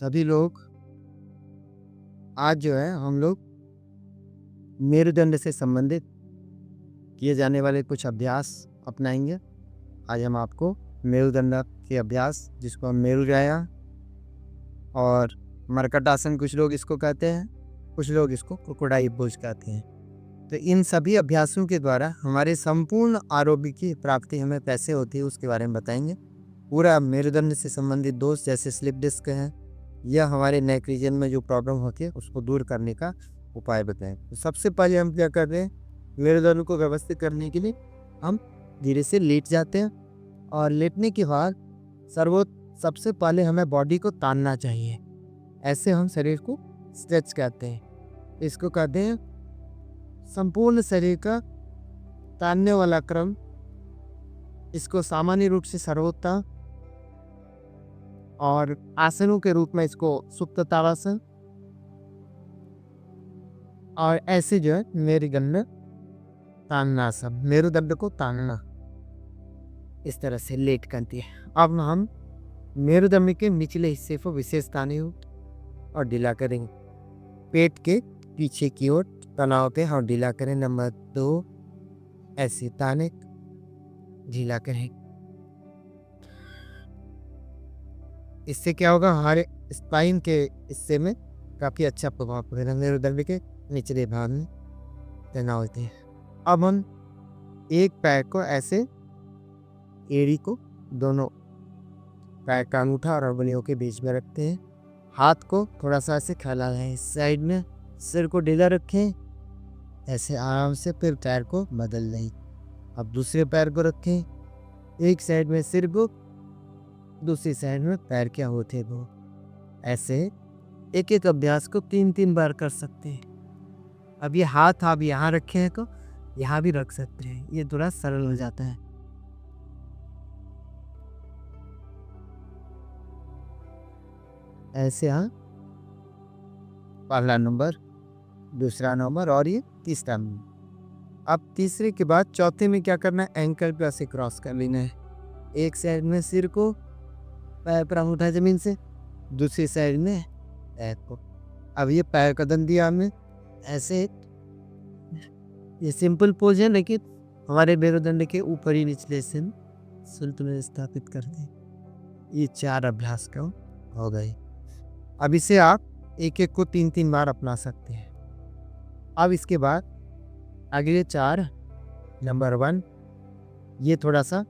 सभी लोग आज जो है हम लोग मेरुदंड से संबंधित किए जाने वाले कुछ अभ्यास अपनाएंगे। आज हम आपको मेरुदंड के अभ्यास जिसको हम मेरुजाया और मरकट आसन कुछ लोग इसको कहते हैं, कुछ लोग इसको क्रोकोडाइल पोज कहते हैं। तो इन सभी अभ्यासों के द्वारा हमारे संपूर्ण आरोग्य की प्राप्ति हमें कैसे होती है उसके बारे में बताएंगे। पूरा मेरुदंड से संबंधित दोष जैसे स्लिप डिस्क है या हमारे नेक रीजन में जो प्रॉब्लम होती है उसको दूर करने का उपाय बताएं। तो सबसे पहले हम क्या कर रहे हैं, मेरुदंड को व्यवस्थित करने के लिए हम धीरे से लेट जाते हैं और लेटने के बाद सबसे पहले हमें बॉडी को तानना चाहिए। ऐसे हम शरीर को स्ट्रेच कहते हैं। इसको कहते हैं संपूर्ण शरीर का तानने वाला क्रम। इसको सामान्य रूप से सर्वोत्तम और आसनों के रूप में इसको सुप्त ताड़ासन और ऐसे जो है मेरुदंड तानना आसन, मेरुदंड को तानना इस तरह से लेट करती है। अब हम मेरुदंड के निचले हिस्से को विशेष ताने और ढीला करेंगे। पेट के पीछे की ओर तनाव पे और ढीला करें। नंबर 2 ऐसे ताने ढीला करें। इससे क्या होगा, हमारे स्पाइन के हिस्से में काफ़ी अच्छा प्रभाव पड़ेगा। मेरुदंड के निचले भाग में तनाव होते हैं। अब हम एक पैर को ऐसे एड़ी को दोनों पैर का अंगूठा और उंगलियों के बीच में रखते हैं। हाथ को थोड़ा सा ऐसे फैला है इस साइड में, सिर को ढीला रखें ऐसे आराम से, फिर पैर को बदल दें। अब दूसरे पैर को रखें, एक साइड में सिर को, दूसरी साइड में पैर क्या होते वो। ऐसे एक एक अभ्यास को 3-3 बार कर सकते हैं। अब ये हाथ आप यहाँ रखे हैं तो यहाँ भी रख सकते हैं, ये थोड़ा सरल हो जाता है। ऐसे हाँ, पहला नंबर, दूसरा नंबर और ये तीसरा नंबर। अब तीसरे के बाद चौथे में क्या करना है, एंकल पे ऐसे क्रॉस कर लेना है। एक साइड में सिर को, पैर पर अंगूठा जमीन से, दूसरी साइड में पैर को। अब ये पैर कदम दिया हमने ऐसे, ये सिंपल पोज है लेकिन हमारे मेरुदंड के ऊपर ही निचले से संतुलन स्थापित करते हैं। ये 4 अभ्यास का हो गए। अब इसे आप एक एक को 3-3 बार अपना सकते हैं। अब इसके बाद अगले 4, नंबर 1 ये थोड़ा सा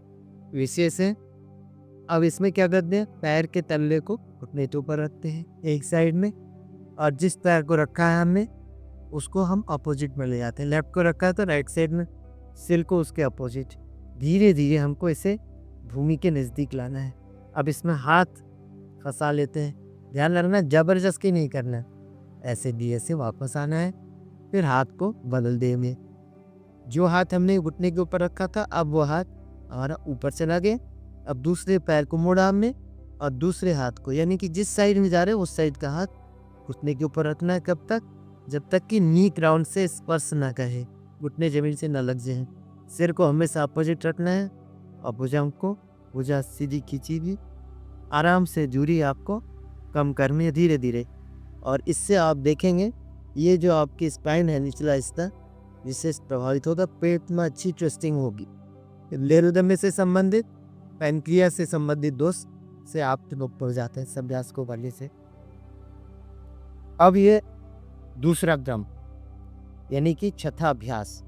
विशेष है। अब इसमें क्या करते हैं, पैर के तल्ले को घुटने के ऊपर रखते हैं एक साइड में, और जिस पैर को रखा है हमने उसको हम अपोजिट में ले जाते हैं। लेफ्ट को रखा है तो राइट साइड में, सिर को उसके अपोजिट। धीरे धीरे हमको इसे भूमि के नज़दीक लाना है। अब इसमें हाथ फंसा लेते हैं, ध्यान रखना जबरदस्ती नहीं करना। ऐसे धीरे से वापस आना है, फिर हाथ को बदल देंगे। जो हाथ हमने घुटने के ऊपर रखा था अब वो हाथ हमारा ऊपर चला गया। अब दूसरे पैर को मोड़ा हमने और दूसरे हाथ को, यानी कि जिस साइड में जा रहे हैं उस साइड का हाथ घुटने के ऊपर रखना है। कब तक, जब तक कि नी ग्राउंड से स्पर्श ना करे, घुटने जमीन से न लग जाए। सिर को हमेशा अपोजिट रखना है और भुजा सीधी खींची भी, आराम से दूरी आपको कम करनी है धीरे धीरे। और इससे आप देखेंगे ये जो आपकी स्पाइन है, निचला हिस्सा विशेष प्रभावित होगा। पेट में अच्छी ट्विस्टिंग होगी। मेरुदंड से संबंधित, पैनक्रियास से संबंधित दोष से आप लोग पड़ जाते हैं सब अभ्यास को करने से। अब ये दूसरा क्रम यानी कि छठा अभ्यास,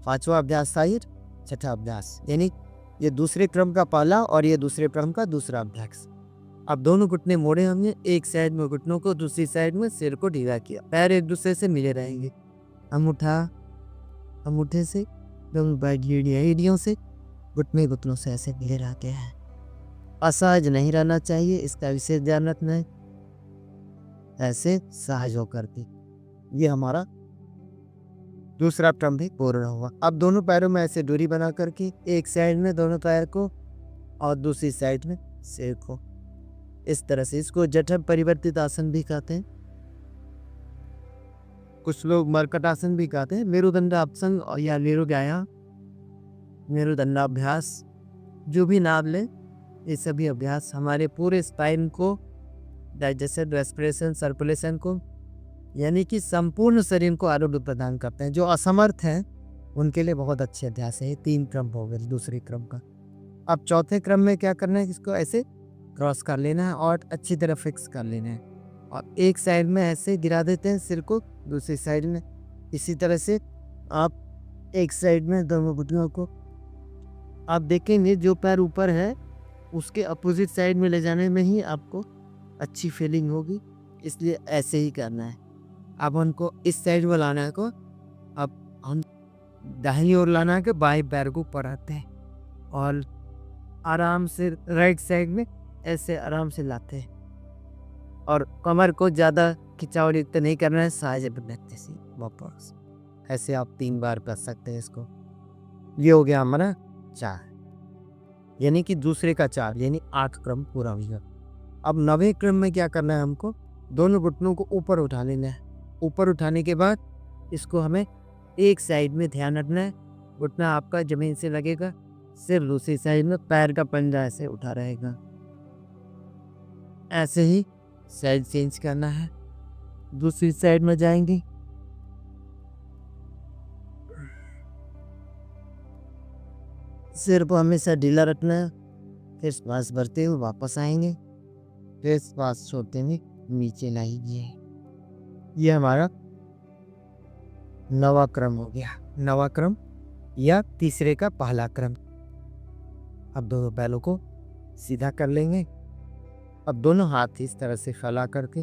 5वां अभ्यास था ये छठा अभ्यास, यानी ये दूसरे क्रम का पहला और ये दूसरे क्रम का दूसरा अभ्यास। अब दोनों घुटने मोड़े हमने, एक साइड में घुटनों को, दूसरी साइड में सिर को ढीला किया। पैर एक दूसरे से मिले रहेंगे। अंगूठे से दोनों एड़ियों से घुटनों से ऐसे मिले रहते हैं। असहज नहीं रहना चाहिए, इसका विशेष ध्यान रखना है। ऐसे सहज होकर के ये हमारा दूसरा क्रम भी पूर्ण हुआ। अब दोनों पैरों में ऐसे दूरी बना करके, एक साइड में दोनों पैर को और दूसरी साइड में सिर को, इस तरह से। इसको जठर परिवर्तित आसन भी कहते हैं, कुछ लोग मरकट आसन भी कहते हैं। मेरुदंड आसन या मेरुदंडाभ्यास, जो भी नाम लें, ये सभी अभ्यास हमारे पूरे स्पाइन को डाइजेशन, रेस्पिरेशन, सर्कुलेशन को, यानी कि संपूर्ण शरीर को आरोग्य प्रदान करते हैं। जो असमर्थ हैं उनके लिए बहुत अच्छे अभ्यास है। ये 3 क्रम हो गए दूसरे क्रम का। अब चौथे क्रम में क्या करना है, इसको ऐसे क्रॉस कर लेना है और अच्छी तरह फिक्स कर लेना है और एक साइड में ऐसे गिरा देते हैं सिर को, दूसरी साइड में इसी तरह से आप एक साइड में दोनों घुटनों को आप देखेंगे जो पैर ऊपर है उसके अपोजिट साइड में ले जाने में ही आपको अच्छी फीलिंग होगी, इसलिए ऐसे ही करना है। अब उनको इस साइड में लाना है को, अब हम दाहिनी ओर लाना है कि बाएं पैर को ऊपर आते हैं और आराम से राइट साइड में ऐसे आराम से लाते हैं और कमर को ज़्यादा खिंचाव युक्त नहीं करना है, साइज बनते से वापस ऐसे आप 3 बार कर सकते हैं इसको। ये हो गया हमारा 4, यानी कि दूसरे का 4 यानी 8 क्रम पूरा हो गया। अब 9वें क्रम में क्या करना है, हमको दोनों घुटनों को ऊपर उठा लेना है। ऊपर उठाने के बाद इसको हमें एक साइड में ध्यान रखना है, घुटना आपका जमीन से लगेगा, सिर्फ दूसरी साइड में पैर का पंजा ऐसे उठा रहेगा। ऐसे ही साइड चेंज करना है, दूसरी साइड में जाएंगे। सिर को हमेशा ढीला रखना है, फिर श्वास भरते हुए वापस आएंगे, फिर श्वास छोड़ते हुए नीचे लाएंगे। ये हमारा 9वां क्रम हो गया। 9वां क्रम या तीसरे का पहला क्रम। अब दोनों पैरों को सीधा कर लेंगे। अब दोनों हाथ इस तरह से फैला करके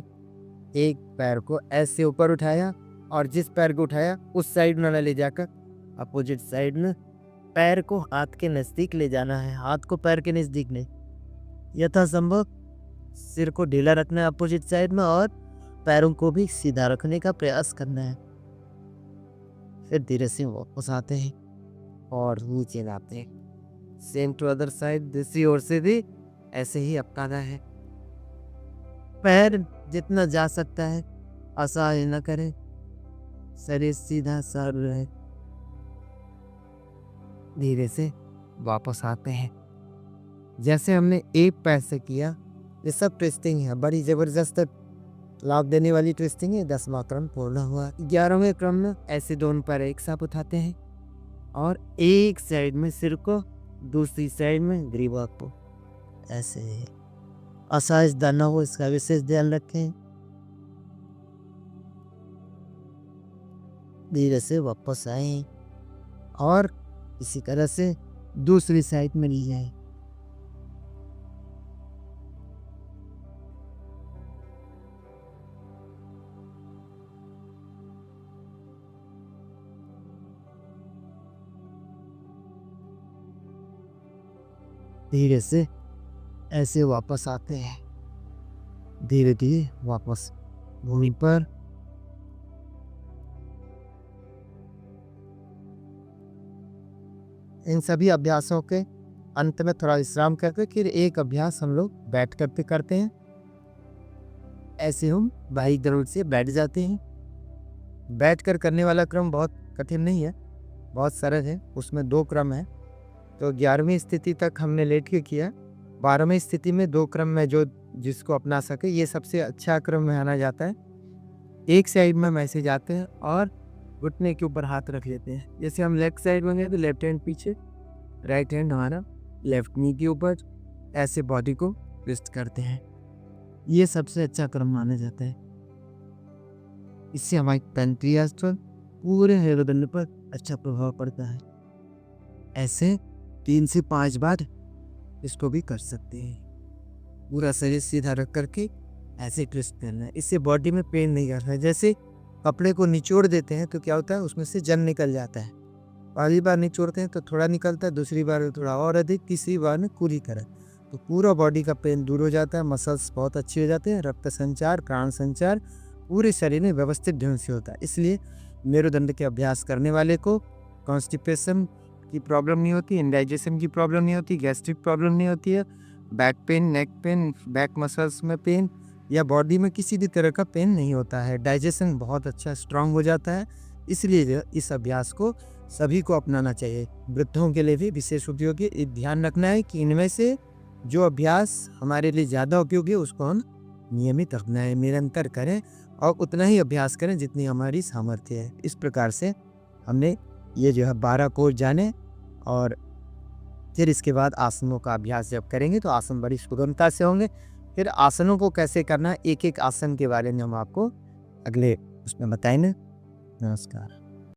एक पैर को ऐसे ऊपर उठाया और जिस पैर को उठाया उस साइड में ले जाकर अपोजिट साइड में पैर को हाथ के नज़दीक ले जाना है। हाथ को पैर के नज़दीक नहीं, यथासंभव सिर को ढीला रखना है अपोजिट साइड में और पैरों को भी सीधा रखने का प्रयास करना है। फिर धीरे से वापस आते हैं और नीचे लाते हैं। सेम टू अदर साइड, दूसरी ओर से भी ऐसे ही अपनाना है। पैर जितना जा सकता है असहाय न करें, शरीर सीधा सर रहे। धीरे से वापस आते हैं। जैसे हमने एक पैर से किया, ये सब ट्विस्टिंग है, बड़ी ज़बरदस्त लाभ देने वाली ट्विस्टिंग है। 10वां क्रम पूर्ण हुआ। 11वें क्रम में ऐसे दोनों पैर एक साथ उठाते हैं और एक साइड में सिर को, दूसरी साइड में ग्रीवा को ऐसे असहज न हो, इसका विशेष ध्यान रखें। धीरे से वापस आए और इसी तरह से दूसरी साइड में ले जाए। धीरे से ऐसे वापस आते हैं, धीरे धीरे वापस भूमि पर। इन सभी अभ्यासों के अंत में थोड़ा विश्राम करके फिर एक अभ्यास हम लोग बैठ करके करते हैं। ऐसे हम बाई तरफ से बैठ जाते हैं। बैठ कर करने वाला क्रम बहुत कठिन नहीं है, बहुत सरल है। उसमें 2 क्रम है। तो 11वीं स्थिति तक हमने लेट के किया। 12वीं स्थिति में 2 क्रम में जो जिसको अपना सके, ये सबसे अच्छा क्रम माना जाता है। एक साइड में हम ऐसे जाते हैं और घुटने के ऊपर हाथ रख लेते हैं। जैसे हम लेफ्ट साइड में गए तो लेफ्ट हैंड पीछे, राइट हैंड हमारा लेफ्ट नी के ऊपर, ऐसे बॉडी को ट्विस्ट करते हैं। ये सबसे अच्छा क्रम माना जाता है। इससे हमारी पैंक्रियाज पर, पूरे मेरुदंड पर अच्छा प्रभाव पड़ता है। ऐसे 3 से 5 बार इसको भी कर सकते हैं। पूरा शरीर सीधा रख करके ऐसे ट्विस्ट करना है। इससे बॉडी में पेन नहीं करता है। जैसे कपड़े को निचोड़ देते हैं तो क्या होता है, उसमें से जंग निकल जाता है। पहली बार निचोड़ते हैं तो थोड़ा निकलता है, दूसरी बार थोड़ा और अधिक, तीसरी बार में पूरी तरह। तो पूरा बॉडी का पेन दूर हो जाता है, मसल्स बहुत अच्छे हो जाते हैं, रक्त संचार, प्राण संचार पूरे शरीर में व्यवस्थित ढंग से होता है। इसलिए मेरुदंड के अभ्यास करने वाले को कॉन्स्टिपेशन की प्रॉब्लम नहीं होती, इंडाइजेशन की प्रॉब्लम नहीं होती, गैस्ट्रिक प्रॉब्लम नहीं होती है, back pain, neck pain, back muscles में पेन या बॉडी में किसी भी तरह का पेन नहीं होता है। डाइजेशन बहुत अच्छा स्ट्रांग हो जाता है। इसलिए इस अभ्यास को सभी को अपनाना चाहिए। वृद्धों के लिए भी विशेष उपयोगी। ध्यान रखना है कि इनमें से जो अभ्यास हमारे लिए ज़्यादा उपयोगी है उसको हम नियमित अपनाएं, निरंतर करें और उतना ही अभ्यास करें जितनी हमारी सामर्थ्य है। इस प्रकार से हमने ये जो है 12 कोर्स जाने और फिर इसके बाद आसनों का अभ्यास जब करेंगे तो आसन बड़ी सुगमता से होंगे। फिर आसनों को कैसे करना है, एक-एक आसन के बारे में हम आपको अगले उसमें बताएँगे। नमस्कार।